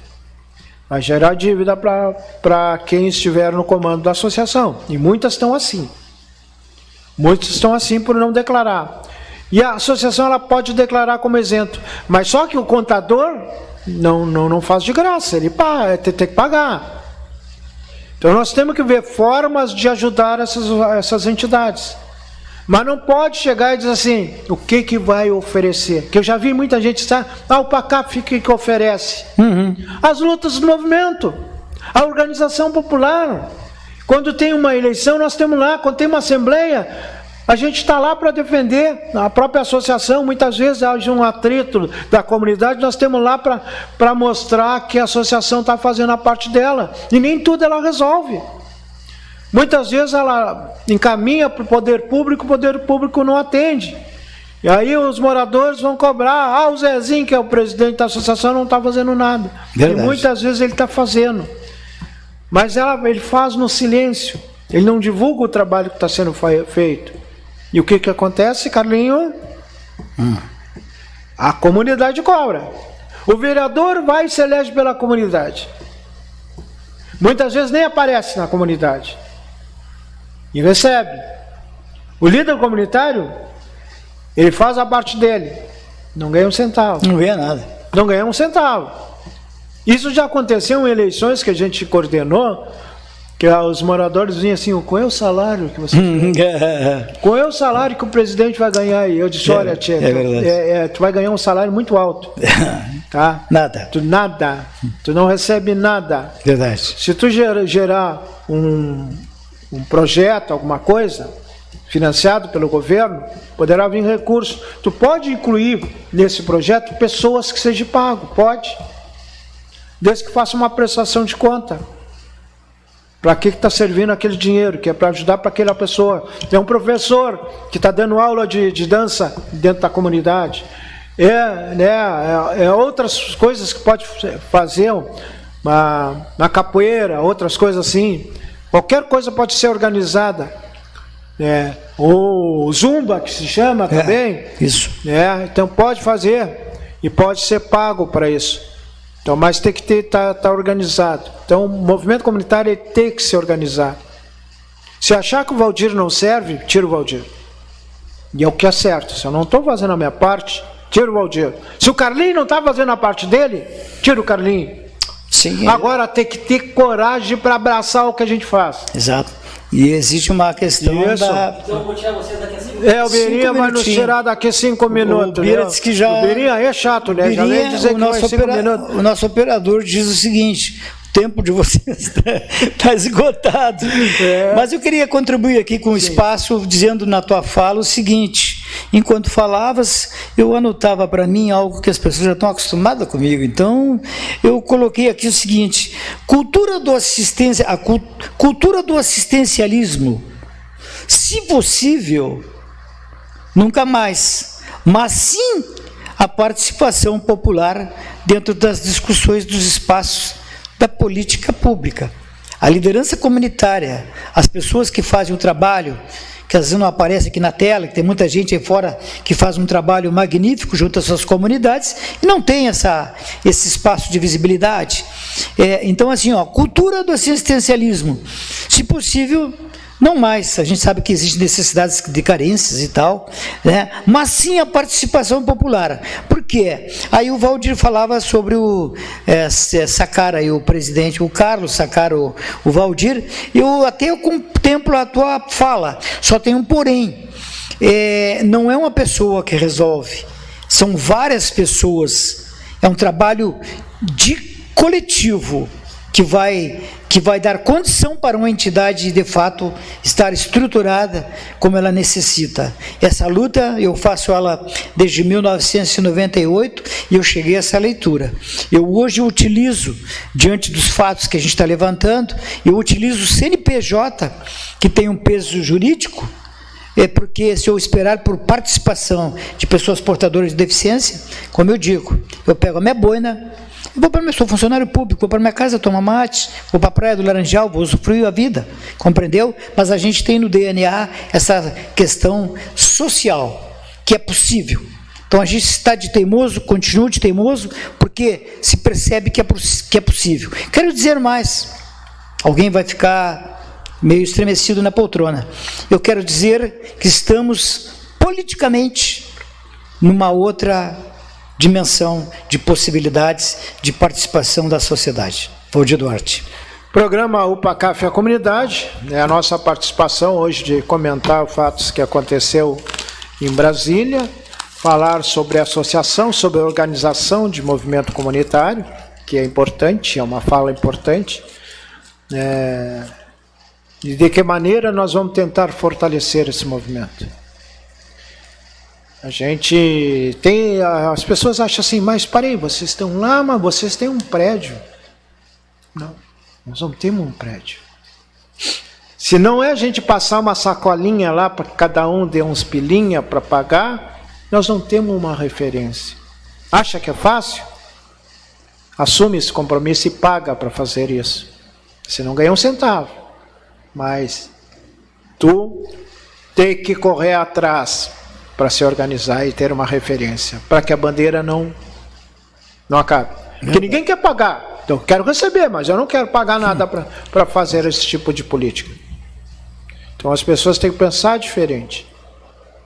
Vai gerar dívida para quem estiver no comando da associação. E muitas estão assim. Muitos estão assim por não declarar. E a associação ela pode declarar como isento, mas só que o contador não faz de graça, ele tem que pagar. Então nós temos que ver formas de ajudar essas entidades. Mas não pode chegar e dizer assim, o que vai oferecer? Que eu já vi muita gente dizer, o PACAP que oferece. As lutas do movimento, a organização popular. Quando tem uma eleição, nós temos lá, quando tem uma assembleia, a gente está lá para defender a própria associação. Muitas vezes há um atrito da comunidade, nós temos lá para mostrar que a associação está fazendo a parte dela. E nem tudo ela resolve. Muitas vezes ela encaminha para o poder público não atende. E aí os moradores vão cobrar, o Zezinho, que é o presidente da associação, não está fazendo nada. Verdade. E muitas vezes ele está fazendo. Mas ele faz no silêncio, ele não divulga o trabalho que está sendo feito. E o que acontece, Carlinho? A comunidade cobra. O vereador vai e se elege pela comunidade. Muitas vezes nem aparece na comunidade. E recebe. O líder comunitário, ele faz a parte dele. Não ganha um centavo. Não ganha nada. Não ganha um centavo. Isso já aconteceu em eleições que a gente coordenou, que os moradores vinham assim, qual é o salário que você ganha? Qual é o salário que o presidente vai ganhar aí? Eu disse, olha, tia, tu vai ganhar um salário muito alto. Tá? Nada. Tu não recebe nada. Verdade. Se tu gerar um projeto, alguma coisa, financiado pelo governo, poderá vir recurso. Tu pode incluir nesse projeto pessoas que sejam pago, pode. Desde que faça uma prestação de conta. Para que está servindo aquele dinheiro? Que é para ajudar para aquela pessoa. Tem um professor que está dando aula de dança dentro da comunidade. Outras coisas que pode fazer, uma capoeira, outras coisas assim. Qualquer coisa pode ser organizada. O zumba, que se chama também. Isso. Então pode fazer e pode ser pago para isso. Então, mas tem que estar organizado. Então, o movimento comunitário tem que se organizar. Se achar que o Valdir não serve, tira o Valdir. E é o que é certo. Se eu não estou fazendo a minha parte, tira o Valdir. Se o Carlinho não está fazendo a parte dele, tira o Carlinho. Sim. Agora tem que ter coragem para abraçar o que a gente faz. Exato. E existe uma questão Isso. Então eu vou tirar vocês daqui a 5 minutos. O Birinha vai nos tirar daqui 5 minutos. O Bira né? disse que já... O Birinha é chato, né? Já vem dizer que vai 5 minutos. O nosso operador diz o seguinte: o tempo de vocês está esgotado. Mas eu queria contribuir aqui com o espaço, dizendo na tua fala o seguinte: enquanto falavas, eu anotava para mim algo que as pessoas já estão acostumadas comigo. Então, eu coloquei aqui o seguinte: cultura do assistencialismo, se possível, nunca mais, mas sim a participação popular dentro das discussões dos espaços da política pública. A liderança comunitária, as pessoas que fazem o trabalho, que às vezes não aparece aqui na tela, que tem muita gente aí fora que faz um trabalho magnífico junto às suas comunidades e não tem esse espaço de visibilidade. Então, assim, cultura do assistencialismo, se possível, não mais. A gente sabe que existem necessidades de carências e tal, né? Mas sim a participação popular. Por quê? Aí o Valdir falava sobre sacar aí o presidente, o Carlos, sacar o Valdir. Eu até contemplo a tua fala, só tem um porém. Não é uma pessoa que resolve, são várias pessoas. É um trabalho de coletivo que vai dar condição para uma entidade, de fato, estar estruturada como ela necessita. Essa luta, eu faço ela desde 1998 e eu cheguei a essa leitura. Eu hoje utilizo, diante dos fatos que a gente está levantando, eu utilizo o CNPJ, que tem um peso jurídico, porque se eu esperar por participação de pessoas portadoras de deficiência, como eu digo, eu pego a minha boina, sou funcionário público, vou para minha casa tomar mate, vou para a praia do Laranjal, vou usufruir a vida, compreendeu? Mas a gente tem no DNA essa questão social, que é possível. Então a gente está de teimoso, continua de teimoso, porque se percebe que é possível. Quero dizer mais, alguém vai ficar meio estremecido na poltrona. Eu quero dizer que estamos politicamente numa outra dimensão de possibilidades de participação da sociedade. Valdir Duarte. Programa UPA-CAF a Comunidade, é a nossa participação hoje de comentar os fatos que aconteceu em Brasília, falar sobre a associação, sobre a organização de movimento comunitário, que é importante, é uma fala importante, e de que maneira nós vamos tentar fortalecer esse movimento. A gente tem, as pessoas acham assim, mas parei, vocês estão lá, mas vocês têm um prédio. Não, nós não temos um prédio. Se não é a gente passar uma sacolinha lá para que cada um dê uns pilinha para pagar, nós não temos uma referência. Acha que é fácil? Assume esse compromisso e paga para fazer isso. Você não ganha um centavo, mas tu tem que correr atrás para se organizar e ter uma referência, para que a bandeira não acabe. Porque ninguém quer pagar. Então, eu quero receber, mas eu não quero pagar nada para fazer esse tipo de política. Então, as pessoas têm que pensar diferente.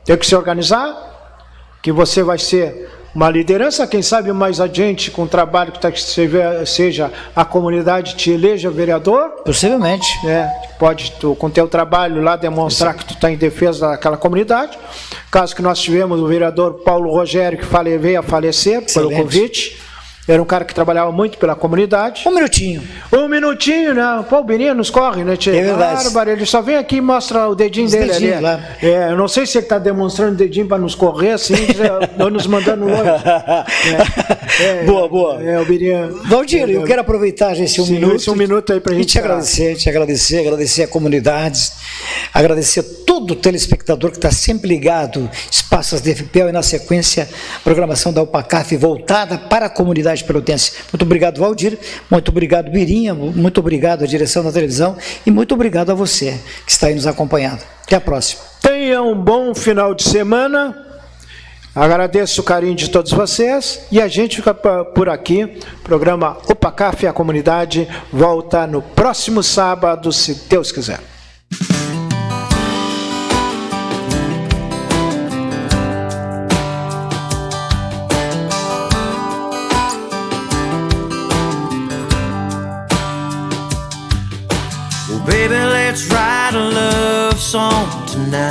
Tem que se organizar, que você vai ser uma liderança, quem sabe mais adiante, com o trabalho que seja a comunidade te eleja vereador. Possivelmente. Pode, tu, com o teu trabalho lá, demonstrar que tu está em defesa daquela comunidade. Caso que nós tivemos o vereador Paulo Rogério, que veio a falecer pelo Covid. Era um cara que trabalhava muito pela comunidade. Um minutinho, né? Pô, o Birinha nos corre, né, tchê? É verdade. Bárbaro, ele só vem aqui e mostra o dedinho dele ali. Lá. Eu não sei se ele está demonstrando o dedinho para nos correr, assim, ou nos mandando longe. Boa. O Birinha. Valdir, eu quero aproveitar esse um minuto. Esse um minuto aí para a gente agradecer a comunidades, agradecer a todo o telespectador que está sempre ligado, Espaços de FPL e, na sequência, a programação da UPA-CAF voltada para a comunidade pelotense. Muito obrigado, Valdir, muito obrigado, Birinha, muito obrigado à direção da televisão e muito obrigado a você que está aí nos acompanhando. Até a próxima. Tenha um bom final de semana. Agradeço o carinho de todos vocês e a gente fica por aqui. O programa UPA-CAF, a comunidade, volta no próximo sábado, se Deus quiser. song tonight.